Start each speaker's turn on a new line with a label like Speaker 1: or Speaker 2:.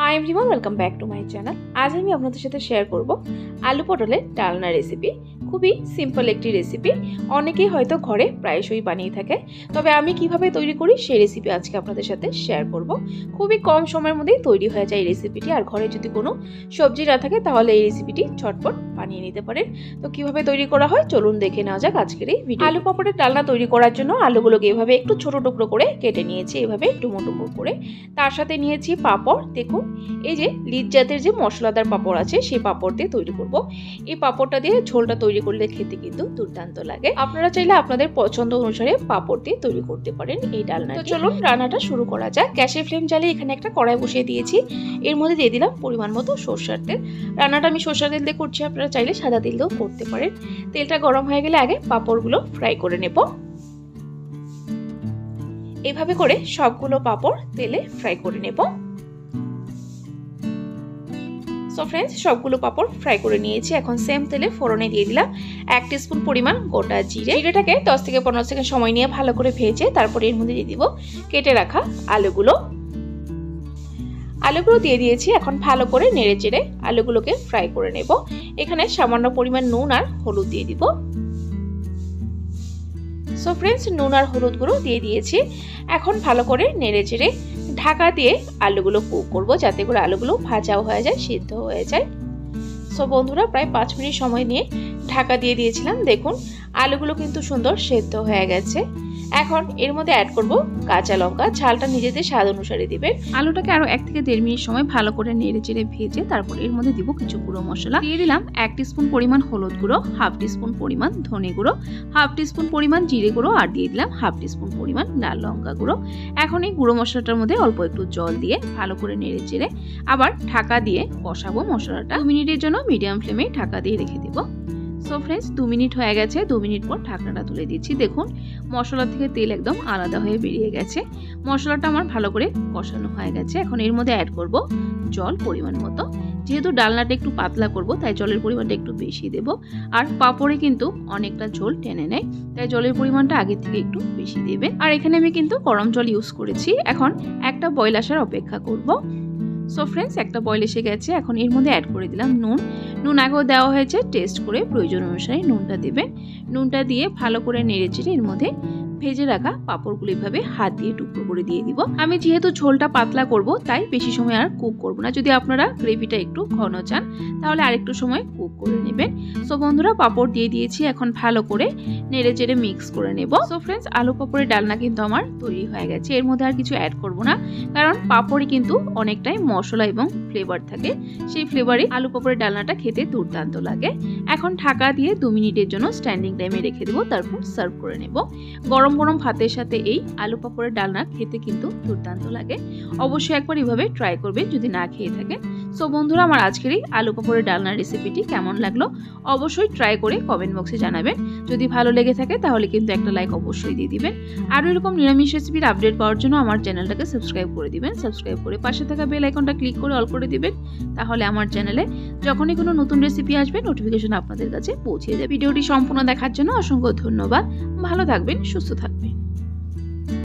Speaker 1: High everyone welcome back to my channel. आज আমি আপনাদের সাথে শেয়ার করব আলু পটলের ডালনা রেসিপি। খুবই সিম্পল একটি রেসিপি, অনেকেই হয়তো ঘরে প্রায়শই বানিয়ে থাকে, তবে আমি কিভাবে তৈরি করি সেই রেসিপি আজকে আপনাদের সাথে শেয়ার করব। খুবই কম সময়ের মধ্যেই তৈরি হয়ে যায় এই রেসিপিটি, আর ঘরে যদি কোনো সবজি না থাকে তাহলে এই রেসিপিটি ঝটপট বানিয়ে নিতে পারেন। তো কিভাবে তৈরি করা হয় চলুন দেখে নেওয়া যাক আজকের এই ভিডিও। আলু পটলের ডালনা তৈরি করার জন্য আলুগুলোকে এভাবে একটু ছোট টুকরো করে কেটে নিয়েছি, এভাবে ডুমো ডুমো করে। তার সাথে নিয়েছি পাঁপড়। দেখুন এই যে লিড জাতের যে মশলাদার পাঁপড় আছে সেই পাঁপড় দিয়ে তৈরি করব। এই পাঁপড়টা দিয়ে ঝোলটা তৈরি করলে খেতে কিন্তু দুর্দান্ত লাগে। আপনারা চাইলে আপনাদের পছন্দ অনুসারে পাঁপড় দিয়ে তৈরি করতে পারেন এই ডালনা। তো চলুন রান্নাটা শুরু করা যাক। গ্যাসের ফ্লেম জ্বালিয়ে এখানে একটা কড়াই বসিয়ে দিয়েছি, এর মধ্যে দিয়ে দিলাম পরিমাণ মতো সরষের তেল। রান্নাটা আমি সরষের তেল দিয়ে করছি, আপনারা চাইলে সাদা তেল দিয়েও করতে পারেন। তেলটা গরম হয়ে গেলে আগে পাঁপড়গুলো ফ্রাই করে নেব। এইভাবে করে সবগুলো পাঁপড় তেলে ফ্রাই করে নেব। সো ফ্রেন্ডস, সবগুলো পাঁপড় ফ্রাই করে নিয়েছি। এখন সেম তেলে ফোড়নে দিয়ে দিলাম 1 টিস্পুন পরিমাণ গোটা জিরে। জিরেটাকে 10 থেকে 15 সেকেন্ড সময় নিয়ে ভালো করে ভেজে তারপরে এর মধ্যে দিয়ে দিব কেটে রাখা আলুগুলো। আলুগুলো দিয়ে দিয়েছি, এখন ভালো করে নেড়ে চেড়ে আলুগুলোকে ফ্রাই করে নেব। এখানে সামান্য পরিমাণ নুন আর হলুদ দিয়ে দিব। সো ফ্রেন্ডস, নুন আর হলুদ গুঁড়ো দিয়ে দিয়েছি। এখন ভালো করে নেড়ে চেড়ে ঢাকা দিয়ে আলুগুলো কুক করব, যাতে করে আলুগুলো ভাজাও হয়ে যায়, সিদ্ধ হয়ে যায়। সো বন্ধুরা, প্রায় 5 মিনিট সময় নিয়ে ঢাকা দিয়ে দিয়েছিলাম। দেখুন আলুগুলো কিন্তু সুন্দর সিদ্ধ হয়ে গেছে। এখন এর মধ্যে অ্যাড করব কাঁচা লঙ্কা। ঝালটা নিজেদের স্বাদ অনুসারে দিবেন। আলুটাকে আরো 1 থেকে 1.5 মিনিট সময় ভালো করে নেড়ে চেড়ে ভেজে তারপর এর মধ্যে দিব কিছু গুঁড়ো মশলা। দিয়ে দিলাম 1 টিস্পুন পরিমাণ হলুদ গুঁড়ো, 1/2 টিস্পুন পরিমাণ ধনে গুঁড়ো, 1/2 টিস্পুন পরিমাণ জিরে গুঁড়ো, আর দিয়ে দিলাম 1/2 টিস্পুন পরিমাণ লাল লঙ্কা গুঁড়ো। এখন এই গুঁড়ো মশলাটার মধ্যে অল্প একটু জল দিয়ে ভালো করে নেড়ে চেড়ে আবার ঢাকা দিয়ে কষাবো মশলাটা। 2 মিনিটের জন্য মিডিয়াম ফ্লেমে ঢাকা দিয়ে রেখে দেব। সো ফ্রেন্ডস, 2 মিনিট হয়ে গেছে। 2 মিনিট পর ঢাকনাটা তুলে দিচ্ছি। দেখুন মশলা থেকে তেল একদম আলাদা হয়ে বেরিয়ে গেছে। মশলাটা আমার ভালো করে কষানো হয়ে গেছে। এখন এর মধ্যে অ্যাড করব জল পরিমাণ মতো। যেহেতু ডালনাটা একটু পাতলা করব তাই জলের পরিমাণটা একটু বেশি দেব। আর পাঁপড়ে কিন্তু অনেকটা ঝোল টেনে নেয়, তাই জলের পরিমাণটা আগে থেকে একটু বেশি দেবেন। আর এখানে আমি কিন্তু গরম জল ইউজ করেছি। এখন একটা বয়েল আসার অপেক্ষা করব। সো ফ্রেন্ডস, একটা বয়েল এসে গেছে। এখন এর মধ্যে অ্যাড করে দিলাম নুন। নুন আগেও দেওয়া হয়েছে, টেস্ট করে প্রয়োজন অনুসারে নুনটা দেবেন। নুনটা দিয়ে ভালো করে নেড়ে চেড়ে এর মধ্যে ভেজে রাখা পাঁপড়গুলো এভাবে হাত দিয়ে টুকরো করে দিয়ে দিব। আমি যেহেতু ঝোলটা পাতলা করব তাই বেশি সময় আর কুক করব না। যদি আপনারা গ্রেভিটা একটু ঘন চান তাহলে আরেকটু সময় কুক করে নেবেন। সো বন্ধুরা, পাঁপড় দিয়ে দিয়েছি, এখন ভালো করে নেড়ে চেড়ে মিক্স করে নেব। সো ফ্রেন্ডস, আলু পাঁপড়ের ডালনা কিন্তু আমার তৈরি হয়ে গেছে। এর মধ্যে আর কিছু অ্যাড করব না, কারণ পাঁপড়ে কিন্তু অনেকটাই মশলা এবং ফ্লেভার থাকে। সেই ফ্লেভারে আলু পাঁপড়ের ডালনাটা খেতে দুর্দান্ত লাগে। এখন ঢাকা দিয়ে 2 মিনিটের জন্য স্ট্যান্ডিং টাইমে রেখে দেবো, তারপর সার্ভ করে নেব। গরম গরম ভাতের সাথে এই আলু পাঁপড়ের ডালনা খেতে কিন্তু দুর্দান্ত লাগে। অবশ্যই একবার এভাবে ট্রাই করবেন যদি না খেয়ে থাকেন। সো বন্ধুরা, আমার আজকের এই আলু পাঁপড়ের ডালনার রেসিপিটি কেমন লাগলো অবশ্যই ট্রাই করে কমেন্ট বক্সে জানাবেন। যদি ভালো লেগে থাকে তাহলে কিন্তু একটা লাইক অবশ্যই দিয়ে দিবেন। আর এরকম নিরামিষ রেসিপির আপডেট পাওয়ার জন্য আমার চ্যানেলটাকে সাবস্ক্রাইব করে দিবেন। সাবস্ক্রাইব করে পাশে থাকা বেল আইকনটা ক্লিক করে অল করে দিবেন, তাহলে আমার চ্যানেলে যখনই কোনো নতুন রেসিপি আসবে নোটিফিকেশন আপনাদের কাছে পৌঁছে যাবে। ভিডিওটি সম্পূর্ণ দেখার জন্য অসংখ্য ধন্যবাদ। ভালো থাকবেন, সুস্থ থাকবেন।